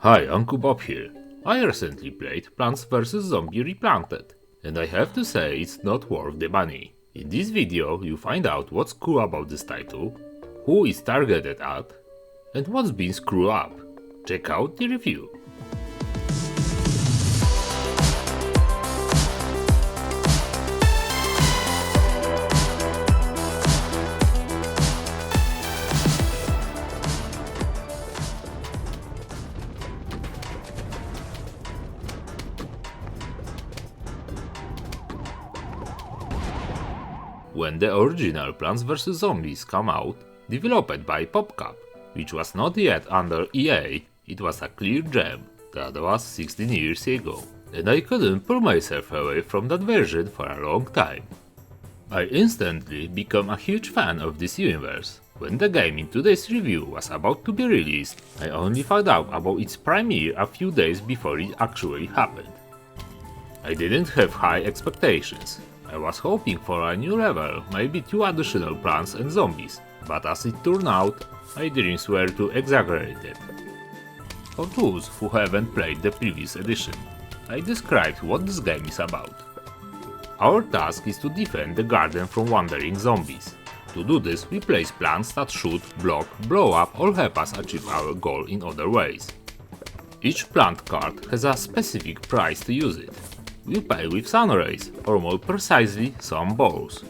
Hi, Uncle Bob here. I recently played Plants vs Zombie Replanted, and I have to say it's not worth the money. In this video you find out what's cool about this title, who it's targeted at, and what's been screwed up. Check out the review. When the original Plants vs Zombies came out, developed by PopCap, which was not yet under EA, it was a clear gem. That was 16 years ago, and I couldn't pull myself away from that version for a long time. I instantly became a huge fan of this universe. When the game in today's review was about to be released, I only found out about its premiere a few days before it actually happened. I didn't have high expectations. I was hoping for a new level, maybe 2 additional plants and zombies, but as it turned out, my dreams were too exaggerated. For those who haven't played the previous edition, I described what this game is about. Our task is to defend the garden from wandering zombies. To do this, we place plants that shoot, block, blow up or help us achieve our goal in other ways. Each plant card has a specific price to use it. We pay with sun rays, or more precisely, sun balls.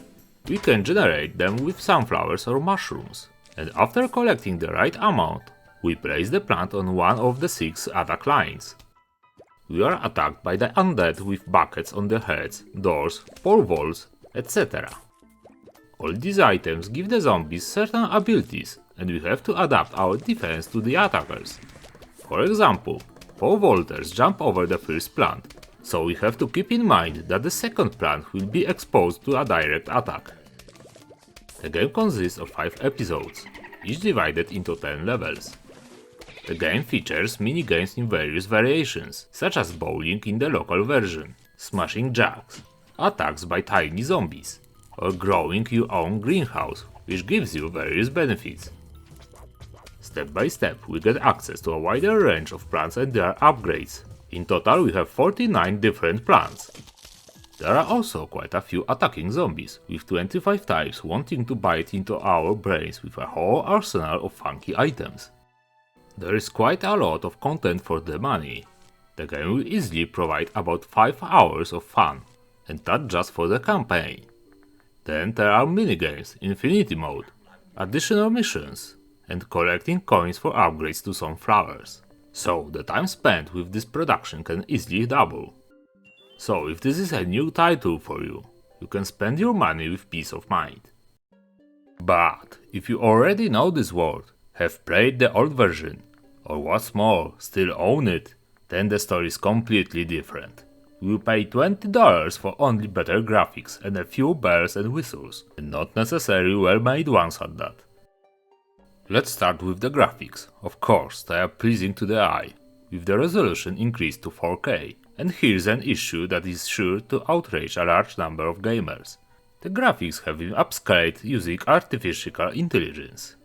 We can generate them with sunflowers or mushrooms, and after collecting the right amount, we place the plant on one of the 6 attack lines. We are attacked by the undead with buckets on their heads, doors, pole walls, etc. All these items give the zombies certain abilities, and we have to adapt our defense to the attackers. For example, pole vaulters jump over the first plant, so we have to keep in mind that the second plant will be exposed to a direct attack. The game consists of 5 episodes, each divided into 10 levels. The game features minigames in various variations, such as bowling in the local version, smashing jacks, attacks by tiny zombies, or growing your own greenhouse, which gives you various benefits. Step by step, we get access to a wider range of plants and their upgrades. In total, we have 49 different plants. There are also quite a few attacking zombies, with 25 types wanting to bite into our brains with a whole arsenal of funky items. There is quite a lot of content for the money. The game will easily provide about 5 hours of fun, and that's just for the campaign. Then there are minigames, infinity mode, additional missions, and collecting coins for upgrades to some flowers. So the time spent with this production can easily double. So if this is a new title for you, you can spend your money with peace of mind. But if you already know this world, have played the old version, or what's more, still own it, then the story is completely different. You will pay $20 for only better graphics and a few bells and whistles, and not necessarily well-made ones at that. Let's start with the graphics. Of course, they are pleasing to the eye, with the resolution increased to 4K. And here's an issue that is sure to outrage a large number of gamers. The graphics have been upscaled using artificial intelligence.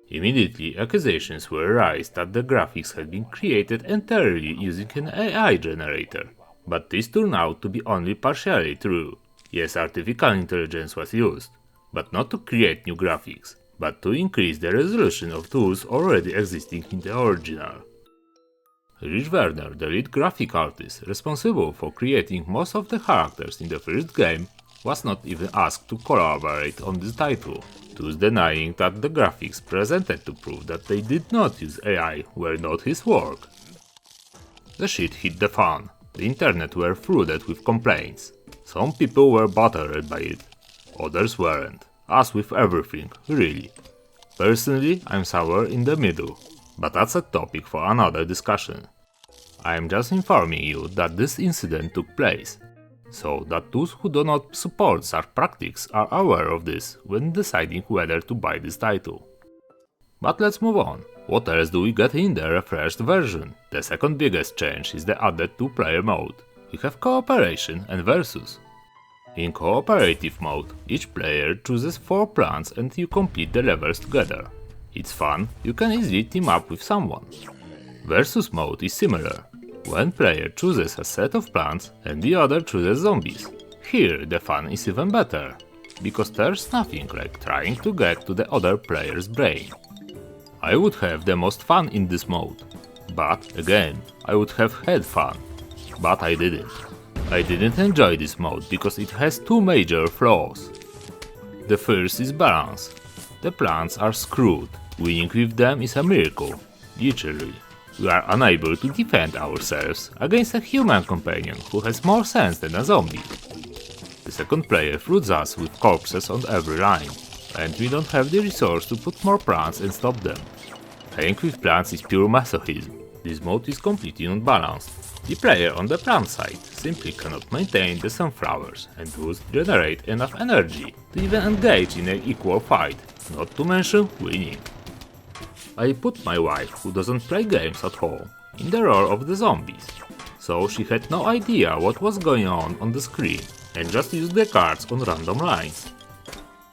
Immediately, accusations were raised that the graphics had been created entirely using an AI generator. But this turned out to be only partially true. Yes, artificial intelligence was used, but not to create new graphics, but to increase the resolution of tools already existing in the original. Rich Werner, the lead graphic artist responsible for creating most of the characters in the first game, was not even asked to collaborate on this title, thus denying that the graphics presented to prove that they did not use AI were not his work. The shit hit the fan. The internet were flooded with complaints. Some people were bothered by it, others weren't. As with everything, really. Personally, I'm somewhere in the middle, but that's a topic for another discussion. I am just informing you that this incident took place, so that those who do not support such practices are aware of this when deciding whether to buy this title. But let's move on. What else do we get in the refreshed version? The second biggest change is the added 2-player mode. We have cooperation and versus. In cooperative mode, each player chooses 4 plants and you complete the levels together. It's fun, you can easily team up with someone. Versus mode is similar. One player chooses a set of plants and the other chooses zombies. Here the fun is even better, because there's nothing like trying to get to the other player's brain. I would have the most fun in this mode, but again, I would have had fun, but I didn't. I didn't enjoy this mode because it has two major flaws. The first is balance. The plants are screwed, winning with them is a miracle, literally. We are unable to defend ourselves against a human companion who has more sense than a zombie. The second player floods us with corpses on every line, and we don't have the resource to put more plants and stop them. Playing with plants is pure masochism. This mode is completely unbalanced. The player on the plant side simply cannot maintain the sunflowers and thus generate enough energy to even engage in an equal fight, not to mention winning. I put my wife, who doesn't play games at all, in the role of the zombies, so she had no idea what was going on the screen and just used the cards on random lines.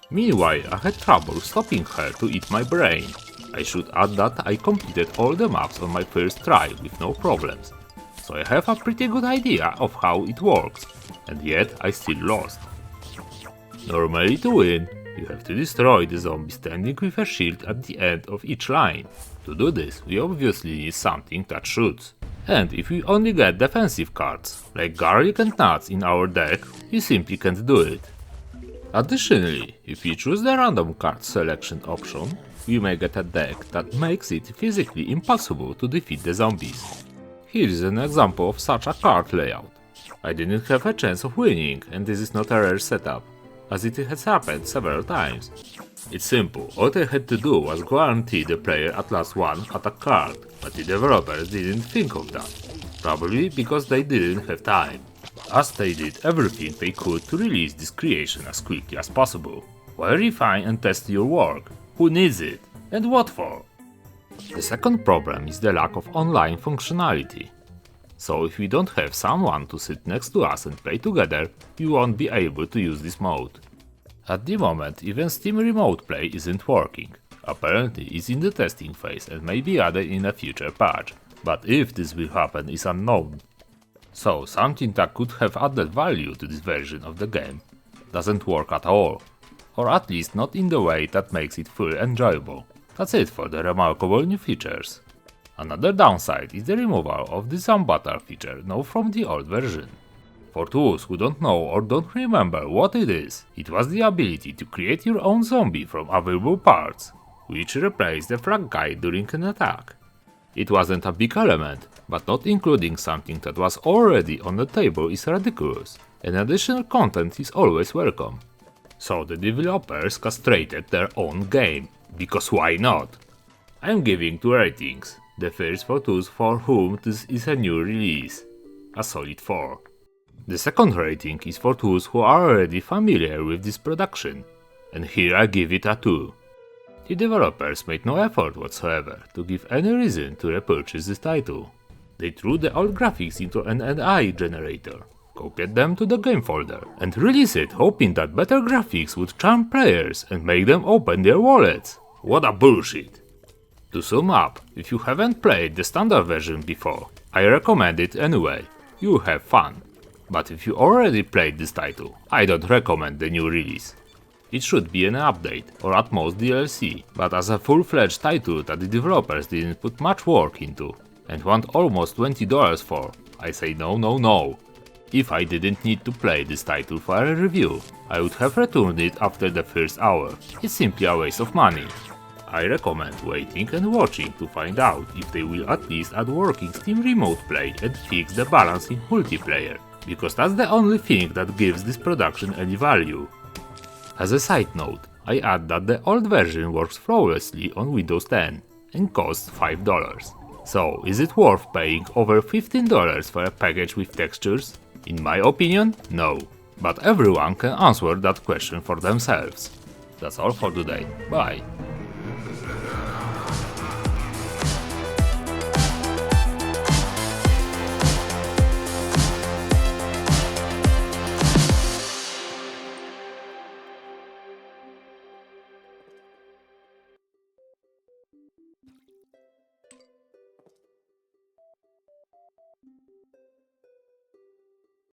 Meanwhile, I had trouble stopping her to eat my brain. I should add that I completed all the maps on my first try with no problems, so I have a pretty good idea of how it works, and yet I still lost. Normally to win, you have to destroy the zombie standing with a shield at the end of each line. To do this, we obviously need something that shoots. And if we only get defensive cards, like garlic and nuts in our deck, we simply can't do it. Additionally, if we choose the random card selection option, we may get a deck that makes it physically impossible to defeat the zombies. Here is an example of such a card layout. I didn't have a chance of winning, and this is not a rare setup, as it has happened several times. It's simple, all I had to do was guarantee the player at last one attack card, but the developers didn't think of that, probably because they didn't have time, as they did everything they could to release this creation as quickly as possible. Why refine and test your work? Who needs it? And what for? The second problem is the lack of online functionality. So if we don't have someone to sit next to us and play together, we won't be able to use this mode. At the moment, even Steam Remote Play isn't working. Apparently it's in the testing phase and may be added in a future patch, but if this will happen is unknown. So something that could have added value to this version of the game doesn't work at all, or at least not in the way that makes it fully enjoyable. That's it for the remarkable new features. Another downside is the removal of the Zombatar feature known from the old version. For those who don't know or don't remember what it is, it was the ability to create your own zombie from available parts, which replaced the frag guy during an attack. It wasn't a big element, but not including something that was already on the table is ridiculous, and additional content is always welcome. So the developers castrated their own game, because why not? I'm giving 2 ratings. The first for those for whom this is a new release, a solid 4. The second rating is for those who are already familiar with this production, and here I give it a 2. The developers made no effort whatsoever to give any reason to repurchase this title. They threw the old graphics into an AI generator, copied them to the game folder, and released it hoping that better graphics would charm players and make them open their wallets. What a bullshit! To sum up, if you haven't played the standard version before, I recommend it anyway. You will have fun. But if you already played this title, I don't recommend the new release. It should be an update, or at most DLC, but as a full-fledged title that the developers didn't put much work into, and want almost $20 for, I say no no no. If I didn't need to play this title for a review, I would have returned it after the first hour. It's simply a waste of money. I recommend waiting and watching to find out if they will at least add working Steam Remote Play and fix the balance in multiplayer, because that's the only thing that gives this production any value. As a side note, I add that the old version works flawlessly on Windows 10 and costs $5. So is it worth paying over $15 for a package with textures? In my opinion, no. But everyone can answer that question for themselves. That's all for today, bye.